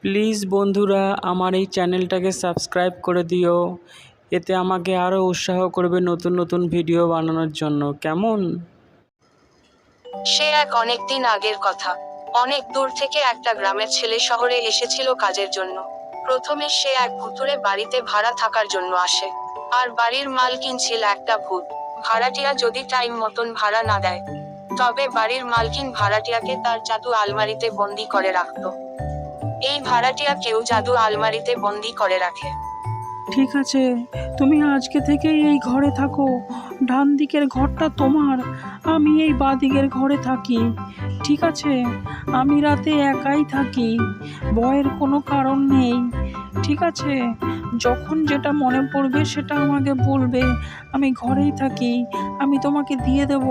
Please বন্ধুরা আমার এই চ্যানেলটাকে সাবস্ক্রাইব করে দিও, এতে আমাকে আরও উৎসাহ করবে নতুন নতুন ভিডিও বানানোর জন্য। কেমন? সে এক অনেক দিন আগের কথা। অনেক দূর থেকে একটা গ্রামের ছেলে শহরে এসেছিল কাজের জন্য। প্রথমে সে এক ভুতুড়ে বাড়িতে ভাড়া থাকার জন্য আসে। আর বাড়ির মালকিন ছিল একটা ভূত। ভাড়াটিয়া যদি টাইম মতন ভাড়া না দেয়, তবে বাড়ির মালকিন ভাড়াটিয়াকে তার জাদু আলমারিতে বন্দি করে রাখত। এই ভাড়াটিয়াকেও জাদু আলমারিতে বন্দি করে রাখে। ঠিক আছে, তুমি আজকে থেকে এই ঘরে থাকো। ডান দিকের ঘরটা তোমার, আমি এই বাঁ দিকের ঘরে থাকি। ঠিক আছে, আমি রাতে একাই থাকি, ভয়ের কোনো কারণ নেই। ঠিক আছে, যখন যেটা মনে পড়বে সেটা আমাকে বলবে। আমি ঘরেই থাকি, আমি তোমাকে দিয়ে দেব,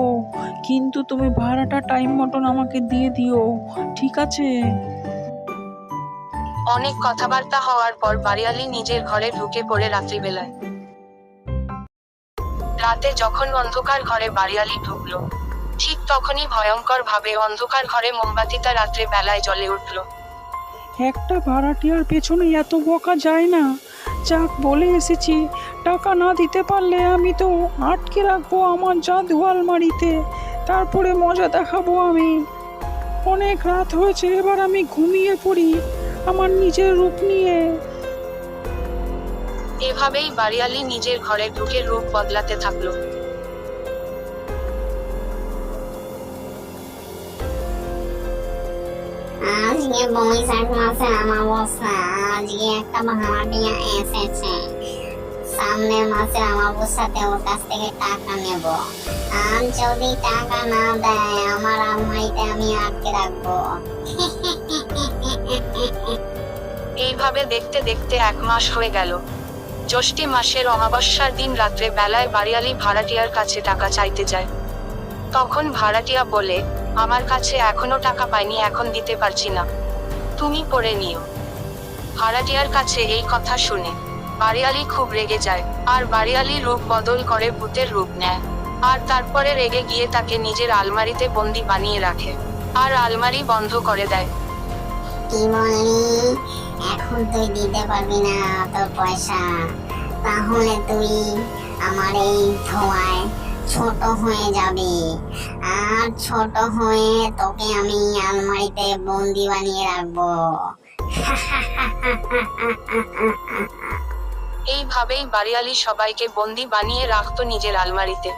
কিন্তু তুমি ভাড়াটা টাইম মতন আমাকে দিয়ে দিও। ঠিক আছে? অনেক কথাবার্তা হওয়ার পর বাড়িওয়ালি নিজের ঘরে ঢুকে পড়ে রাত্রিবেলায়। রাতে যখন অন্ধকার ঘরে বাড়িওয়ালি ঢুকলো, ঠিক তখনই ভয়ঙ্কর ভাবে অন্ধকার ঘরে মোমবাতিটা রাত্রে বেলায় জ্বলে উঠলো। একটা ভাড়াটিয়ার পেছনে এত বকা যায় না। যাক, বলে এসেছি, টাকা না দিতে পারলে আমি তো আটকে রাখবো আমার জাদু আলমারিতে, তারপরে মজা দেখাবো আমি। অনেক রাত হয়েছে, এবার আমি ঘুমিয়ে পড়ি আমার নিজের রূপ নিয়ে। এভাবেই বাড়িওয়ালি নিজের ঘরে ঢুকে রূপ বদলাতে থাকলো। আজকে বৈশাখ মাসের অমাবস্যা, আজকে একটা ভাড়াটিয়া এসেছে। সামনের মাসের অমাবস্যাতে ওর কাছ থেকে টাকা নেব। আর যদি টাকা না দেয়, আমার আলমারিতে আমি আটকে রাখবো। এইভাবে দেখতে দেখতে 1 মাস হয়ে গেল। জ্যৈষ্ঠ মাসের অমাবস্যার দিন রাত্রে বেলায় বাড়িওয়ালি ভাড়াটিয়ার কাছে টাকা চাইতে যায়। তখন ভাড়াটিয়া বলে, আমার কাছে এখনো টাকা পাইনি, এখন দিতে পারছি না, তুমি পড়ে নিও। ভাড়াটিয়ার কাছে এই কথা শুনে বাড়িওয়ালি খুব রেগে যায়, আর বাড়িওয়ালি রূপ বদল করে ভূতের রূপ নেয়। আর তারপরে রেগে গিয়ে তাকে নিজের আলমারিতে বন্দি বানিয়ে রাখে, আর আলমারি বন্ধ করে দেয়। কি বললি? এখন তুই দিতে পারবি না তোর পয়সা? তাহলে তুই আমার এই ধোঁয়ায় ছোট হয়ে যাবি, আর ছোট হয়ে তোকে আমি আলমারিতে বন্দি বানিয়ে রাখবো। এইভাবেই বাড়িওয়ালি সবাইকে বন্দি বানিয়ে রাখতো নিজের আলমারিতে।